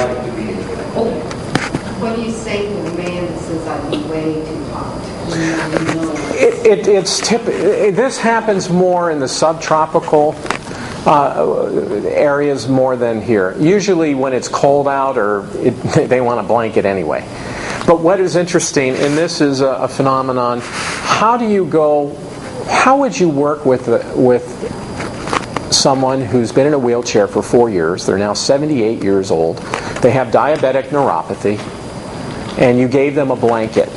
like to be. What do you say to a man that says I'm way too hot? This happens more in the subtropical areas more than here. Usually when it's cold out, they want a blanket anyway. But what is interesting, and this is a phenomenon, how would you work with someone who's been in a wheelchair for 4 years, they're now 78 years old, they have diabetic neuropathy, and you gave them a blanket.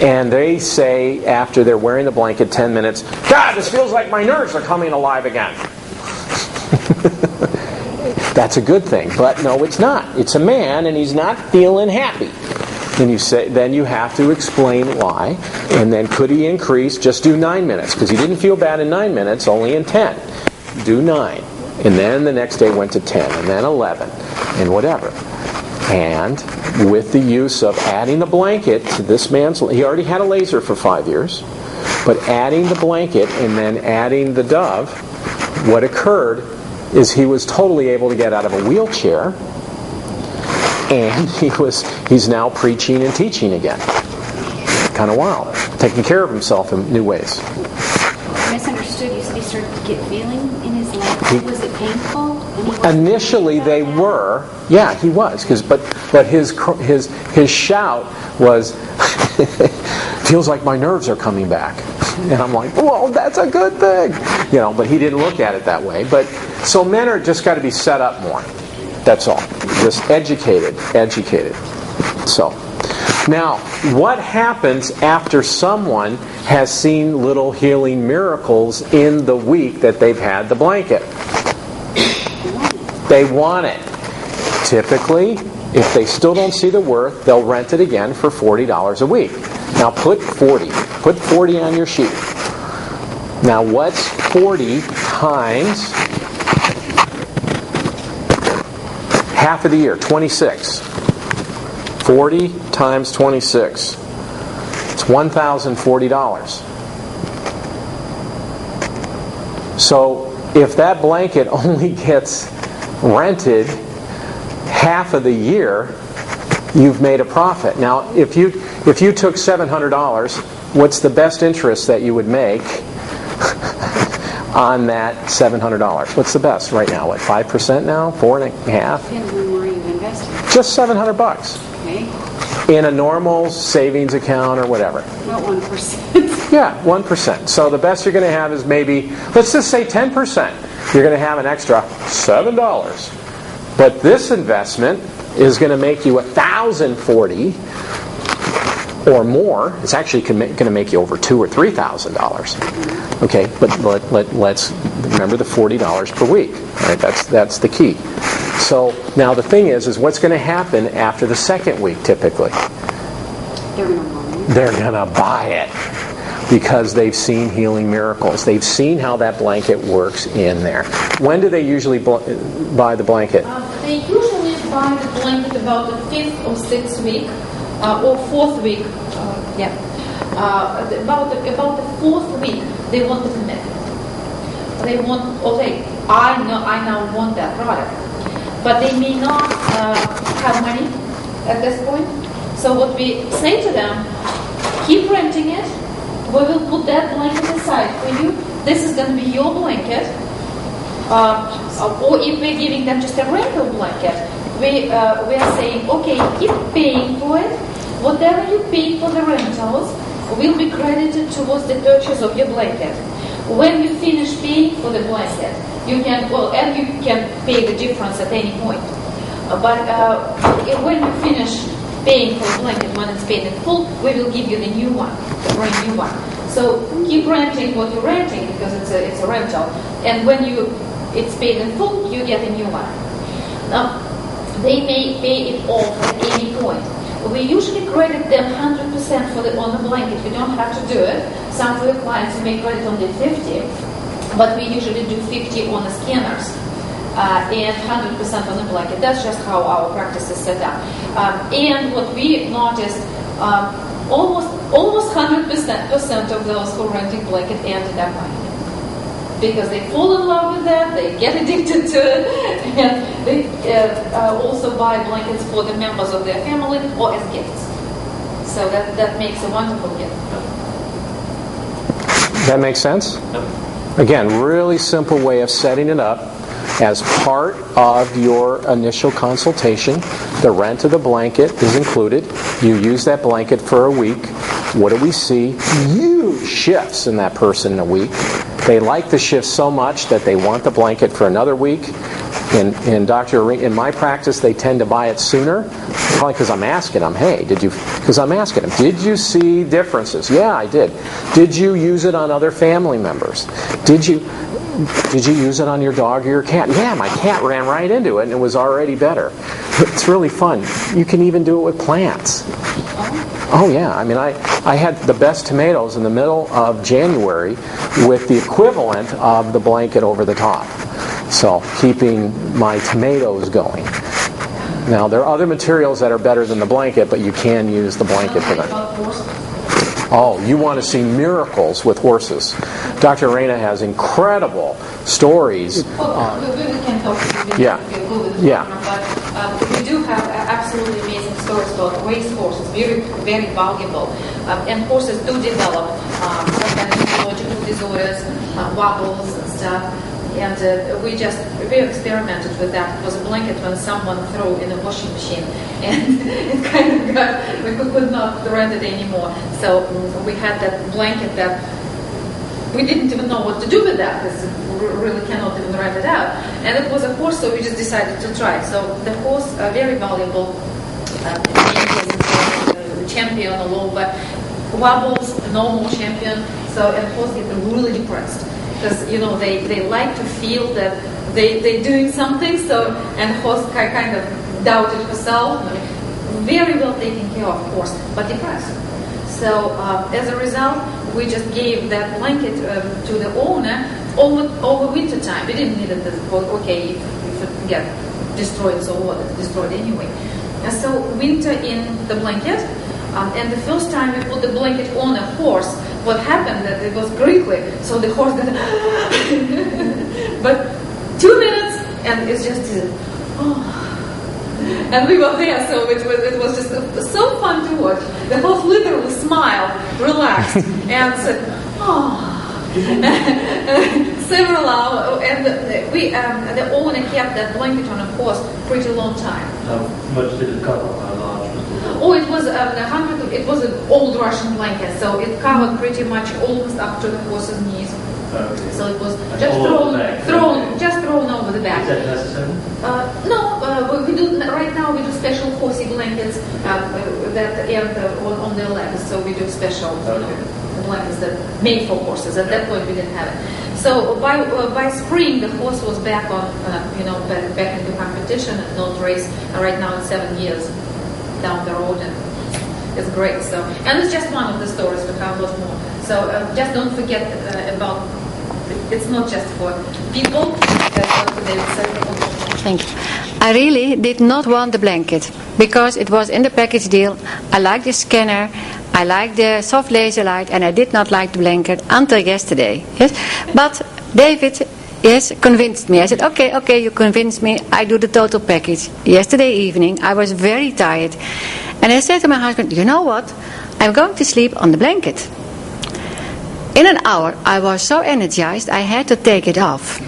And they say, after they're wearing the blanket 10 minutes, God, this feels like my nerves are coming alive again. That's a good thing. But no, it's not. It's a man, and he's not feeling happy. And then you have to explain why. And then could he increase? Just do 9 minutes. Because he didn't feel bad in 9 minutes, only in 10. Do 9. And then the next day went to 10. And then 11. And whatever. And with the use of adding the blanket to this man's... He already had a laser for 5 years. But adding the blanket and then adding the Dove, what occurred is he was totally able to get out of a wheelchair, and he's now preaching and teaching again. Kind of wild. Taking care of himself in new ways. Misunderstood. You said he started to get feeling in his leg. Was it painful? Initially, they were. Yeah, he was. But his shout was, feels like my nerves are coming back. And I'm like, well, that's a good thing. But he didn't look at it that way. But so men are just got to be set up more. That's all. Just educated. So, now, what happens after someone has seen little healing miracles in the week that they've had the blanket? They want it. Typically, if they still don't see the worth, they'll rent it again for $40 a week. Now put 40. Put 40 on your sheet. Now what's 40 times half of the year? 26. 40 times 26. It's $1,040. So if that blanket only gets rented half of the year, you've made a profit. Now, if you took $700, what's the best interest that you would make on that $700? What's the best right now? What, 5% now? 4.5%? Depends on where you've invested. Just $700. Okay. In a normal savings account or whatever. About 1%. Yeah, 1%. So the best you're going to have is maybe, let's just say 10%. You're going to have an extra $7. But this investment is going to make you $1,040 or more. It's actually going to make you over $2,000 or $3,000. Okay, but let's remember the $40 per week. Right? That's the key. So now the thing is what's going to happen after the second week typically? They're going to buy it. Because they've seen healing miracles. They've seen how that blanket works in there. When do they usually buy the blanket? They usually buy the blanket about the 5th or 6th week, or 4th week. About the 4th week, they want the commitment. They want, okay, I now want that product. But they may not have money at this point. So what we say to them, keep renting it. We will put that blanket aside for you. This is going to be your blanket. Or if we're giving them just a rental blanket, we are saying, okay, keep paying for it. Whatever you pay for the rentals will be credited towards the purchase of your blanket. When you finish paying for the blanket, you can pay the difference at any point. But when you finish paying for the blanket, when it's paid in full, we will give you the new one, the brand new one. So keep renting what you're renting because it's a rental, and when it's paid in full, you get a new one. Now, they may pay it off at any point. We usually credit them 100% on the blanket. We don't have to do it. Some of the clients may credit only 50, but we usually do 50 on the scanners. And 100% on the blanket. That's just how our practice is set up. And what we noticed, almost 100% of those who are renting blanket ended up buying it. because they fall in love with that, they get addicted to it, and they also buy blankets for the members of their family or as gifts. So that makes a wonderful gift. That makes sense? Again, really simple way of setting it up. As part of your initial consultation, the rent of the blanket is included. You use that blanket for a week. What do we see? Huge shifts in that person in a week. They like the shift so much that they want the blanket for another week. In my practice, they tend to buy it sooner, probably because I'm asking them, hey, did you see differences? Yeah, I did. Did you use it on other family members? Did you use it on your dog or your cat? Yeah, my cat ran right into it and it was already better. It's really fun. You can even do it with plants. Oh yeah, I mean, I had the best tomatoes in the middle of January with the equivalent of the blanket over the top. So keeping my tomatoes going. Now, there are other materials that are better than the blanket, but you can use the blanket for that. Oh, you want to see miracles with horses. Dr. Reina has incredible stories. Well, we can talk to you. Yeah. But we do have absolutely amazing stories about race horses, very, very valuable. And horses do develop some kind of neurological disorders, wobbles and stuff. And we experimented with that. It was a blanket when someone threw in a washing machine, and it kind of we could not rent it anymore. So we had that blanket that we didn't even know what to do with that, because we really cannot even rent it out. And it was a horse, so we just decided to try. So the horse, very valuable, champion all over, wobbles, normal champion. So and horse get really depressed. Because they like to feel that they're doing something. So and horse kind of doubted herself. Very well taken care of horse, but depressed. So as a result, we just gave that blanket to the owner over winter time. We didn't need it. Okay, if it get destroyed, so what? It's destroyed anyway. And so winter in the blanket. And the first time we put the blanket on a horse, what happened that it was crinkly, so the horse got but 2 minutes and it's just and we were there, so it was just so fun to watch. The horse literally smiled, relaxed, and said, several hours, and the owner kept that blanket on a horse pretty long time. How much did it cover? How large was it? Oh, it was it was an old Russian blanket, so it covered pretty much almost up to the horse's knees. Okay. So it was And just all over the back. thrown over the back. Is that necessary? No, we do right now. We do special horsey blankets that end on their legs. So we do special blankets that made for horses. At that point, we didn't have it. So by spring, the horse was back on back into competition at Note Race. Right now, it's 7 years down the road, and it's great. So and it's just one of the stories. We have a lot more. So just don't forget about. It's not just for people. Thank you. I really did not want the blanket because it was in the package deal. I liked the scanner, I liked the soft laser light, and I did not like the blanket until yesterday. Yes, but David convinced me. I said, okay, you convinced me. I do the total package. Yesterday evening, I was very tired, and I said to my husband, you know what? I'm going to sleep on the blanket. In an hour, I was so energized, I had to take it off.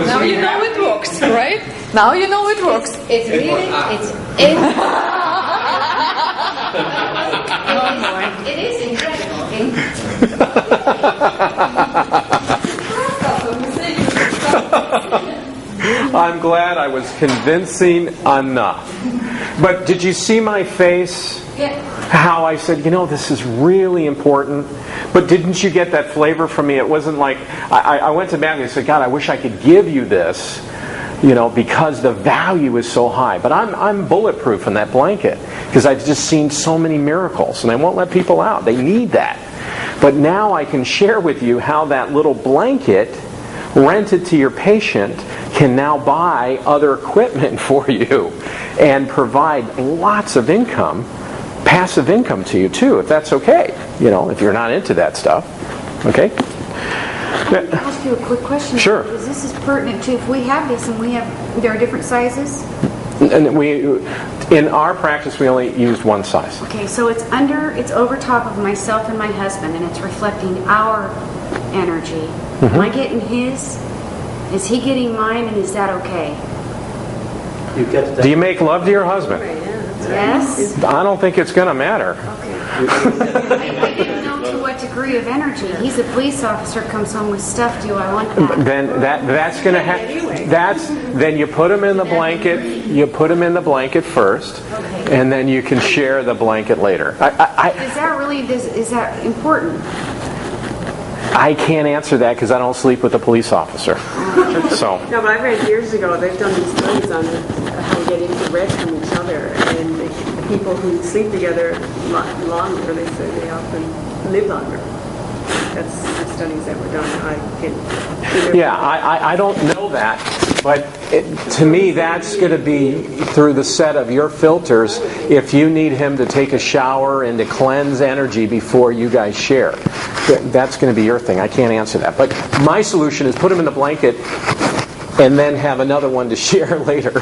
Now you know it works, right? Now you know it works. It's really, it is incredible. I'm glad I was convincing enough. But did you see my face? Yeah. How I said, this is really important. But didn't you get that flavor from me? It wasn't like, I went to Matthew and said, God, I wish I could give you this, because the value is so high. But I'm bulletproof in that blanket because I've just seen so many miracles, and I won't let people out. They need that. But now I can share with you how that little blanket rented to your patient can now buy other equipment for you and provide lots of income, passive income to you too, if that's okay, if you're not into that stuff. Okay? Let me ask you a quick question. Sure. Because this is pertinent to if we have this and there are different sizes. And in our practice, we only used one size. Okay, so it's over top of myself and my husband, and it's reflecting our energy. Am I getting his? Is he getting mine, and is that okay? You get that. Do you make love to your husband? Yes. I don't think it's going to matter. I didn't know to what degree of energy. He's a police officer, comes home with stuff. Do I want that? Then that's going to then you put him in the blanket. You put him in the blanket first, and then you can share the blanket later. Is that really? Is that important? I can't answer that because I don't sleep with a police officer. So. No, but I read years ago, they've done these studies on how to get infrared from each other, and the people who sleep together longer, they say they often live longer. That's the studies that were done. I can't remember. Yeah, I don't know that, but to me that's going to be through the set of your filters if you need him to take a shower and to cleanse energy before you guys share. That's going to be your thing. I can't answer that. But my solution is put him in the blanket and then have another one to share later.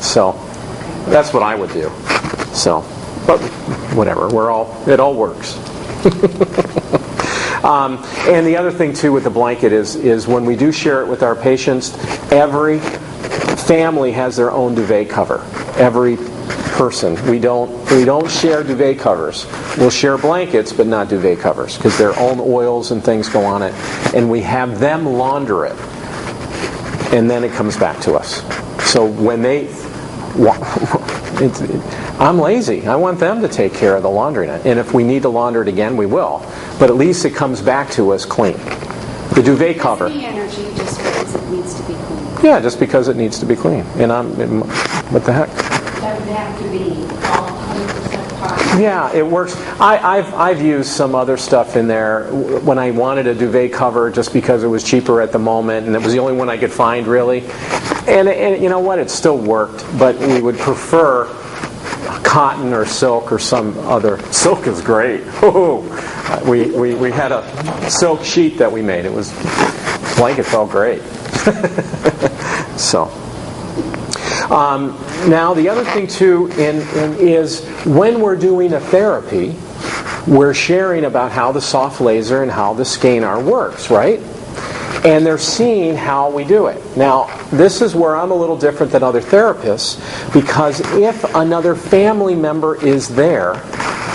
So that's what I would do. So, but whatever, it all works. And the other thing too with the blanket is when we do share it with our patients, every family has their own duvet cover. Every person. We don't share duvet covers. We'll share blankets, but not duvet covers because their own oils and things go on it, and we have them launder it, and then it comes back to us. So when I'm lazy. I want them to take care of the laundering. And if we need to launder it again, we will. But at least it comes back to us clean. The duvet cover. The energy just because it needs to be clean. Yeah, just because it needs to be clean. And what the heck? That would have to be all 100% cotton. Yeah, it works. I've used some other stuff in there when I wanted a duvet cover just because it was cheaper at the moment, and it was the only one I could find really. And you know what? It still worked, but we would prefer cotton or silk or some other. Silk is great. We had a silk sheet that we made. It was blanket felt great. So now the other thing too is when we're doing a therapy, we're sharing about how the soft laser and how the scalar works, right? And they're seeing how we do it. Now, this is where I'm a little different than other therapists, because if another family member is there,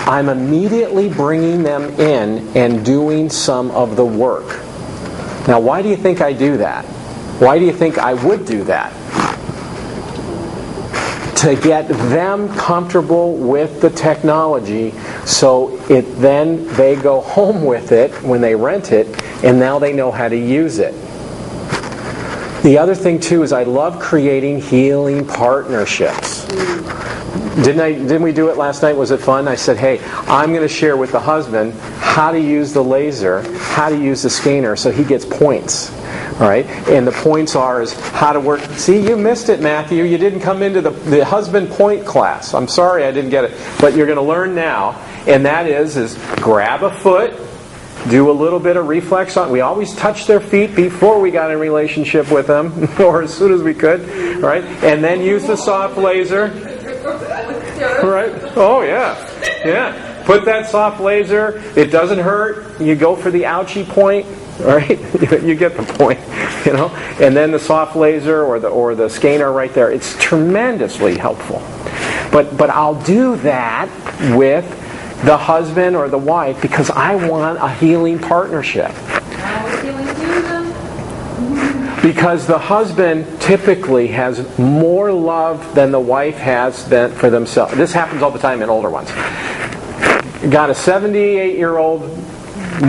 I'm immediately bringing them in and doing some of the work. Now, why do you think I do that? Why do you think I would do that? To get them comfortable with the technology so then they go home with it when they rent it, and now they know how to use it. The other thing too is I love creating healing partnerships. Didn't we do it last night? Was it fun? I said, hey, I'm going to share with the husband how to use the laser, how to use the scanner, so he gets points. All right? And the points is how to work. See, you missed it, Matthew. You didn't come into the husband point class. I'm sorry I didn't get it. But you're going to learn now. And that is grab a foot, do a little bit of reflex on. We always touched their feet before we got in a relationship with them, or as soon as we could. All right? And then use the soft laser. Right? Oh, yeah. Yeah. Put that soft laser. It doesn't hurt. You go for the ouchie point. All right? You get the point. You know? And then the soft laser or the scanner right there. It's tremendously helpful. But I'll do that with the husband or the wife because I want a healing partnership. Because the husband typically has more love than the wife has for themselves. This happens all the time in older ones. Got a 78-year-old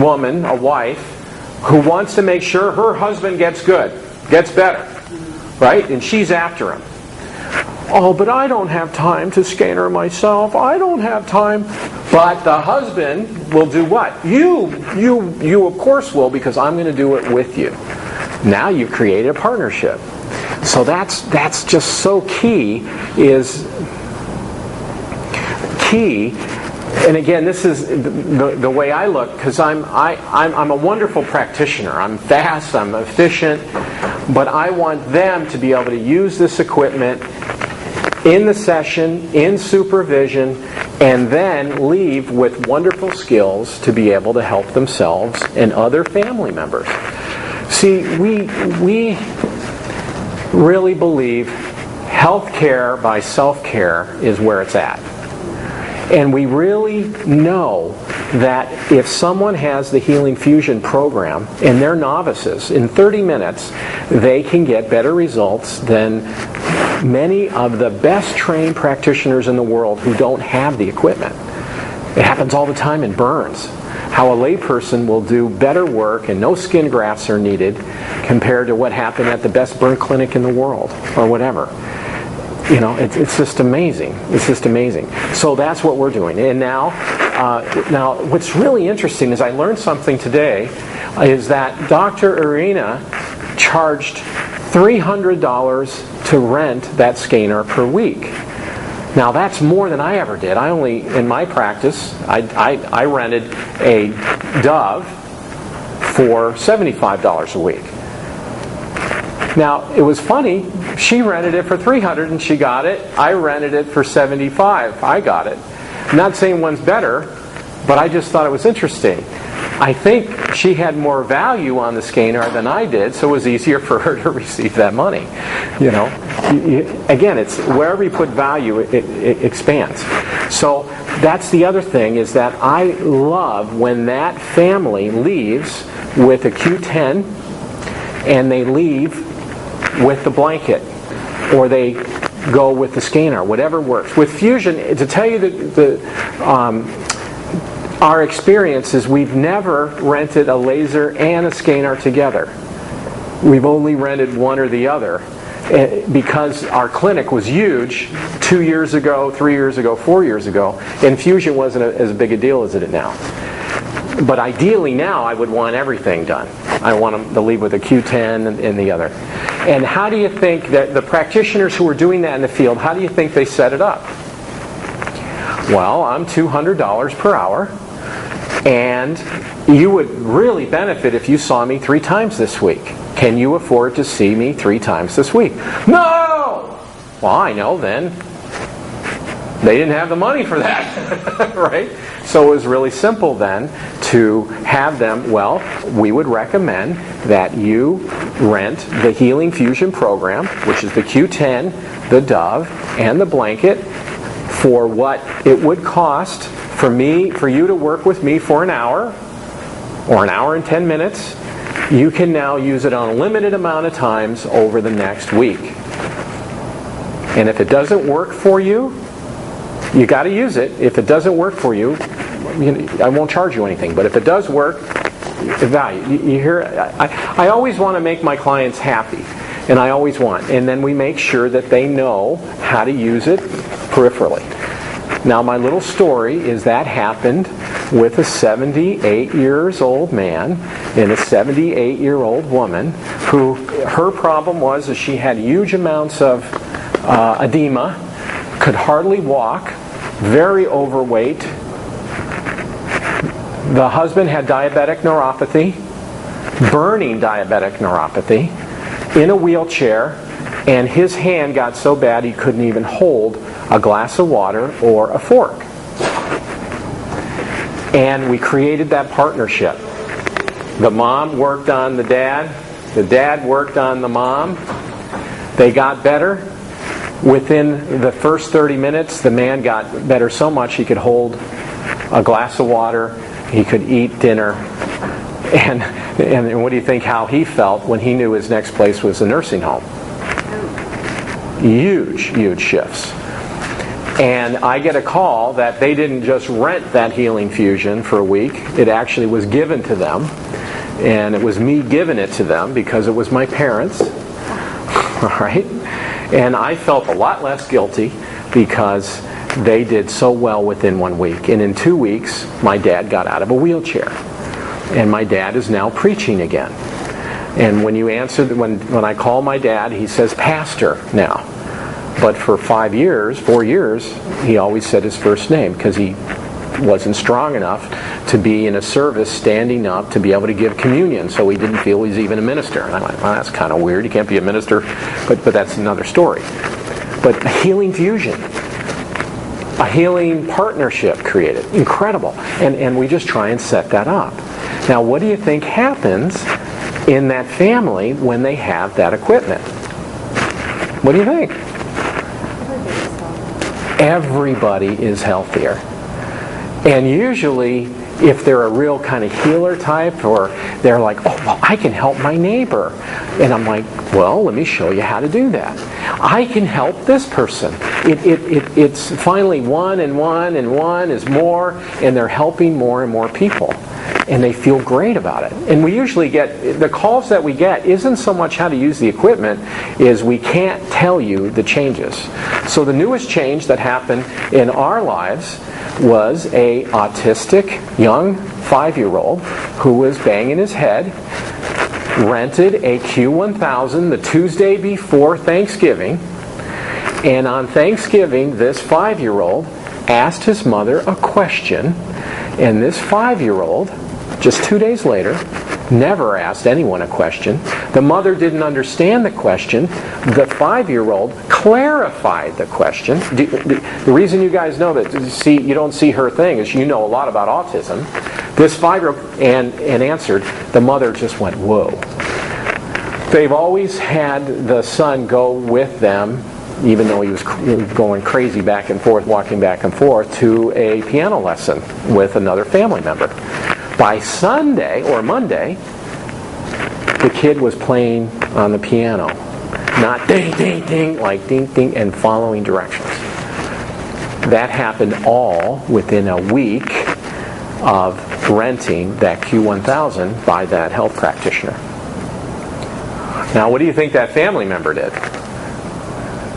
woman, a wife, who wants to make sure her husband gets better, right? And she's after him. Oh, but I don't have time to scanner myself. I don't have time. But the husband will do what? You of course will, because I'm going to do it with you. Now you've created a partnership. So that's just so key And again, this is the way I look, because I'm a wonderful practitioner. I'm fast, I'm efficient, but I want them to be able to use this equipment in the session, in supervision, and then leave with wonderful skills to be able to help themselves and other family members. See, we really believe health care by self-care is where it's at. And we really know that if someone has the Healing Fusion program and they're novices, in 30 minutes they can get better results than many of the best trained practitioners in the world who don't have the equipment. It happens all the time in burns. How a layperson will do better work and no skin grafts are needed compared to what happened at the best burn clinic in the world or whatever. You know, it's just amazing. It's just amazing. So that's what we're doing. And now what's really interesting is I learned something today, is that Dr. Irina charged $300 to rent that scanner per week. Now that's more than I ever did. In my practice, I rented a Dove for $75 a week. Now, it was funny, she rented it for $300 and she got it. I rented it for $75. I got it. I'm not saying one's better, but I just thought it was interesting. I think she had more value on the scanner than I did, so it was easier for her to receive that money. You know, again, it's wherever you put value, it expands. So that's the other thing, is that I love when that family leaves with a Q10 and they leave with the blanket, or they go with the scanner, whatever works. With Fusion, to tell you our experience is we've never rented a laser and a scanner together. We've only rented one or the other, because our clinic was huge 2 years ago, 3 years ago, 4 years ago, and Fusion wasn't as big a deal as it is now. But ideally now I would want everything done. I want them to leave with a Q10 and the other. And how do you think that the practitioners who are doing that in the field, how do you think they set it up? Well, I'm $200 per hour, and you would really benefit if you saw me 3 times this week. Can you afford to see me 3 times this week? No! Well, I know then. They didn't have the money for that, right? So it was really simple then to have them, well, we would recommend that you rent the Healing Fusion program, which is the Q10, the Dove, and the blanket, for what it would cost for you to work with me for an hour, or an hour and 10 minutes. You can now use it on a limited amount of times over the next week. And if it doesn't work for you, you got to use it. If it doesn't work for you, I won't charge you anything. But if it does work, value. You hear? I always want to make my clients happy, and I always want. And then we make sure that they know how to use it peripherally. Now, my little story is that happened with a 78-year-old man and a 78-year-old woman who, her problem was that she had huge amounts of edema, could hardly walk, very overweight. The husband had diabetic neuropathy, burning diabetic neuropathy, in a wheelchair, and his hand got so bad he couldn't even hold a glass of water or a fork. And we created that partnership. The mom worked on the dad worked on the mom. They got better. Within the first 30 minutes, the man got better so much he could hold a glass of water, he could eat dinner. And what do you think how he felt when he knew his next place was a nursing home? Huge, huge shifts. And I get a call that they didn't just rent that Healing Fusion for a week. It actually was given to them. And it was me giving it to them because it was my parents. All right? And I felt a lot less guilty because they did so well within 1 week. And in 2 weeks, my dad got out of a wheelchair. And my dad is now preaching again. And when you answer, when I call my dad, he says pastor now. But for 4 years, he always said his first name because he wasn't strong enough to be in a service standing up to be able to give communion, so he didn't feel he's even a minister. And I went, well, that's kind of weird. You can't be a minister, but that's another story. But a healing fusion, a healing partnership created. Incredible. And we just try and set that up. Now, what do you think happens in that family when they have that equipment? What do you think? Everybody is healthier. And usually, if they're a real kind of healer type, or they're like, oh, well, I can help my neighbor. And I'm like, well, let me show you how to do that. I can help this person. It's finally one and one and one is more, and they're helping more and more people. And they feel great about it. And we usually get, the calls that we get isn't so much how to use the equipment, is we can't tell you the changes. So the newest change that happened in our lives was a autistic young 5-year-old who was banging his head, rented a Q1000 the Tuesday before Thanksgiving, and on Thanksgiving this 5-year-old asked his mother a question, and this 5-year-old, just 2 days later, never asked anyone a question. The mother didn't understand the question. The 5-year-old clarified the question. The reason you guys know that you don't see her thing is you know a lot about autism. This 5-year-old and answered. The mother just went, whoa. They've always had the son go with them, even though he was going crazy back and forth, walking back and forth, to a piano lesson with another family member. By Sunday or Monday, the kid was playing on the piano. Not ding, ding, ding, like ding, ding, and following directions. That happened all within a week of renting that Q1000 by that health practitioner. Now, what do you think that family member did?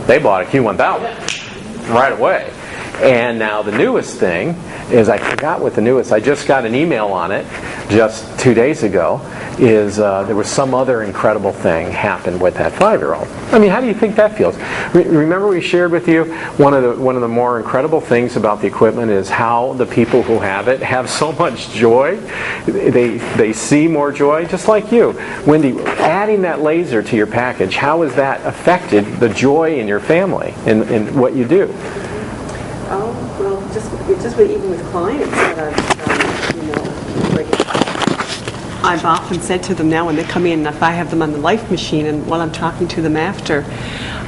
They bought a Q1000 right away. And now the newest thing is, I forgot what the newest, I just got an email on it just 2 days ago, is there was some other incredible thing happened with that 5-year-old. I mean, how do you think that feels? Remember we shared with you one of the more incredible things about the equipment is how the people who have it have so much joy. They see more joy, just like you. Wendy, adding that laser to your package, how has that affected the joy in your family in what you do? Oh, well, even with clients that I've like, I've often said to them now when they come in, if I have them on the Life machine, and while I'm talking to them after,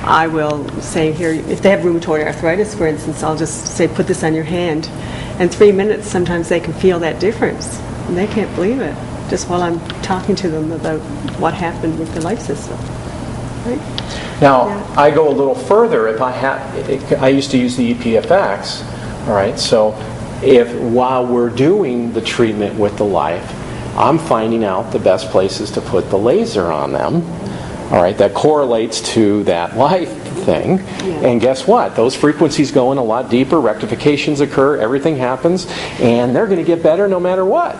I will say, here, if they have rheumatoid arthritis, for instance, I'll just say, put this on your hand. And 3 minutes, sometimes they can feel that difference. And they can't believe it, just while I'm talking to them about what happened with the Life system. Right? Now, yeah. I go a little further. If I used to use the EPFX, all right, so if while we're doing the treatment with the Life, I'm finding out the best places to put the laser on them, all right, that correlates to that Life thing, yeah. And guess what? Those frequencies go in a lot deeper, rectifications occur, everything happens, and they're going to get better no matter what.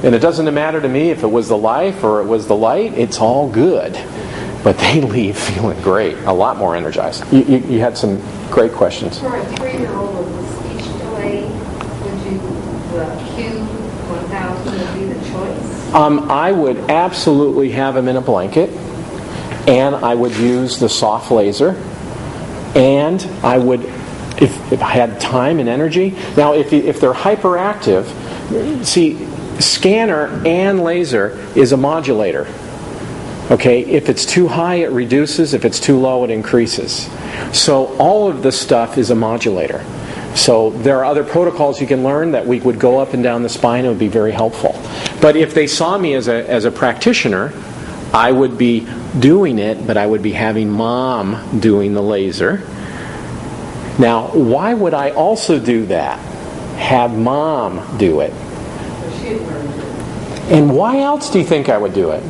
And it doesn't matter to me if it was the Life or it was the light, it's all good. But they leave feeling great, a lot more energized. You had some great questions. For a 3-year-old with a speech delay, the Q1000 would be the choice? I would absolutely have him in a blanket, and I would use the soft laser, and I would, if I had time and energy. Now, if they're hyperactive, see, scanner and laser is a modulator. Okay, if it's too high, it reduces. If it's too low, it increases. So all of this stuff is a modulator. So there are other protocols you can learn that we would go up and down the spine. It would be very helpful. But if they saw me as a practitioner, I would be doing it, but I would be having Mom doing the laser. Now, why would I also do that? Have Mom do it. And why else do you think I would do it?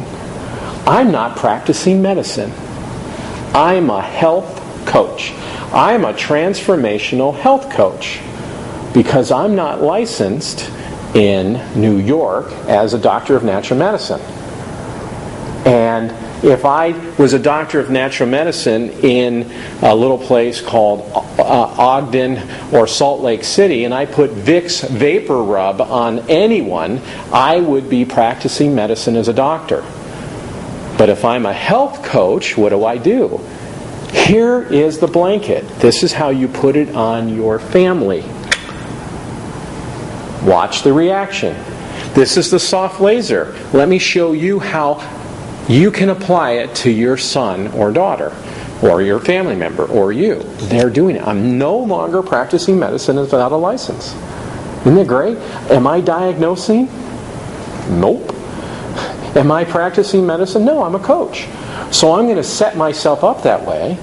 I'm not practicing medicine. I'm a health coach. I'm a transformational health coach because I'm not licensed in New York as a doctor of natural medicine. And If I was a doctor of natural medicine in a little place called Ogden or Salt Lake City, and I put Vicks Vapor Rub on anyone, I would be practicing medicine as a doctor. But if I'm a health coach, what do? Here is the blanket. This is how you put it on your family. Watch the reaction. This is the soft laser. Let me show you how you can apply it to your son or daughter, or your family member, or you. They're doing it. I'm no longer practicing medicine without a license. Isn't it great? Am I diagnosing? Nope. Am I practicing medicine? No, I'm a coach. So I'm going to set myself up that way,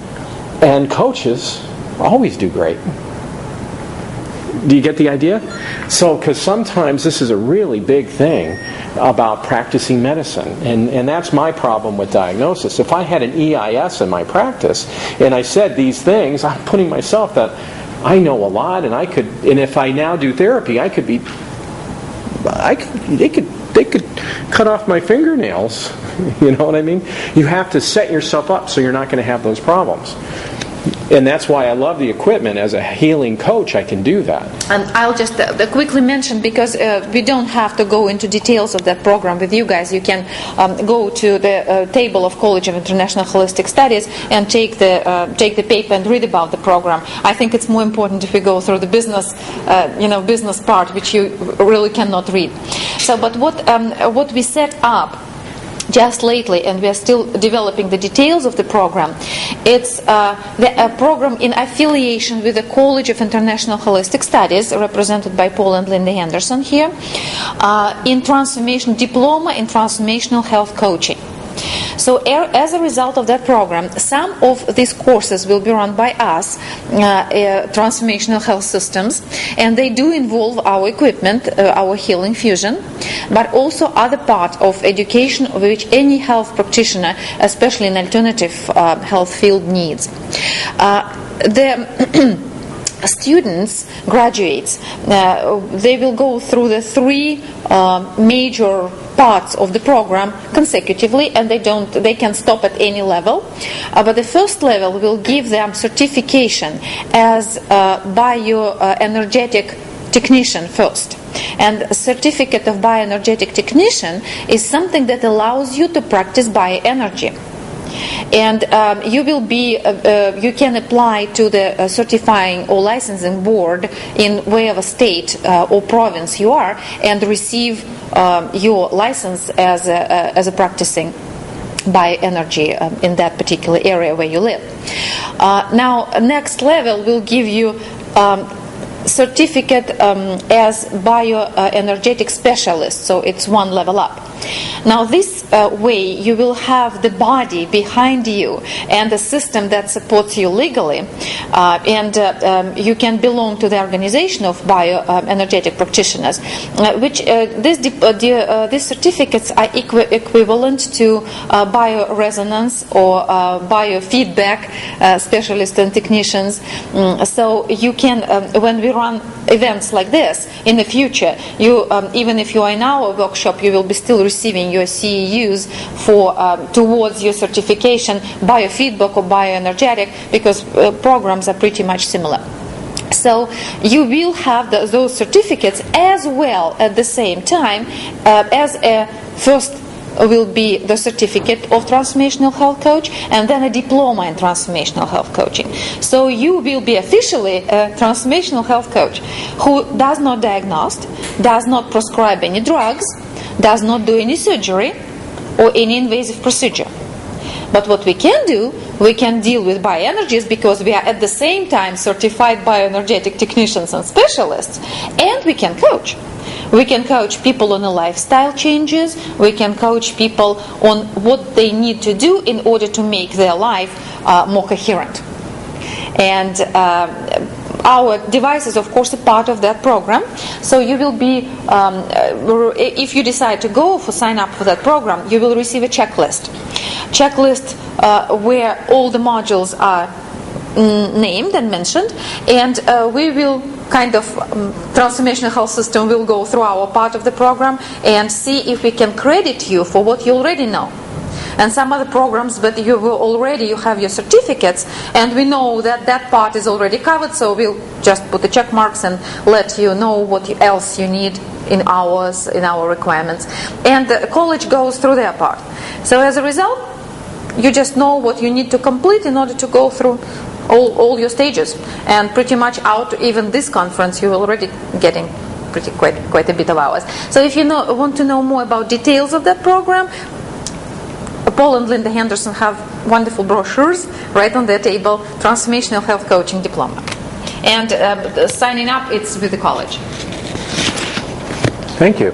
and coaches always do great. Do you get the idea? So, because sometimes this is a really big thing about practicing medicine, and that's my problem with diagnosis. If I had an EIS in my practice, and I said these things, I'm putting myself that I know a lot, and if I now do therapy, they could cut off my fingernails. You know what I mean? You have to set yourself up so you're not going to have those problems. And that's why I love the equipment. As a healing coach, I can do that. And I'll just quickly mention, because we don't have to go into details of that program with you guys. You can go to the table of College of International Holistic Studies and take the paper and read about the program. I think it's more important if we go through the business part, which you really cannot read. So, but what we set up just lately, and we are still developing the details of the program. It's a program in affiliation with the College of International Holistic Studies, represented by Paul and Linda Anderson here, in transformation diploma in transformational health coaching. So as a result of that program, some of these courses will be run by us, Transformational Health Systems, and they do involve our equipment, our Healing Fusion, but also other parts of education which any health practitioner, especially in alternative health field, needs. The students, graduates, they will go through the three major parts of the program consecutively, and they can stop at any level. But the first level will give them certification as bioenergetic technician first. And a certificate of bioenergetic technician is something that allows you to practice bioenergy. And you can apply to the certifying or licensing board in whatever state or province you are, and receive your license as a practicing bioenergy in that particular area where you live. Now, next level will give you certificate as bioenergetic specialist, so it's one level up. Now this way you will have the body behind you and a system that supports you legally, and you can belong to the organization of bioenergetic practitioners, which these certificates are equivalent to bioresonance or biofeedback specialists and technicians. So you can, when we run events like this in the future, you even if you are in our workshop, you will be still receiving your CEUs for towards your certification, biofeedback or bioenergetic, because programs are pretty much similar. So you will have those certificates as well at the same time as a first will be the certificate of transformational health coach, and then a diploma in transformational health coaching. So you will be officially a transformational health coach who does not diagnose, does not prescribe any drugs, does not do any surgery or any invasive procedure. But what we can do, we can deal with bioenergies, because we are at the same time certified bioenergetic technicians and specialists, and we can coach. We can coach people on the lifestyle changes. We can coach people on what they need to do in order to make their life more coherent. And our device is, of course, a part of that program. So you will be, if you decide to go sign up for that program, you will receive a checklist where all the modules are named and mentioned, and we will kind of transformational health system will go through our part of the program and see if we can credit you for what you already know. and some other programs, but you have your certificates, and we know that that part is already covered, so we'll just put the check marks and let you know what else you need in hours, in our requirements. And the college goes through their part. So as a result, you just know what you need to complete in order to go through all your stages. And pretty much out even this conference, you're already getting quite a bit of hours. So if you want to know more about details of that program, Paul and Linda Henderson have wonderful brochures right on their table, Transformational Health Coaching Diploma. And signing up, it's with the college. Thank you.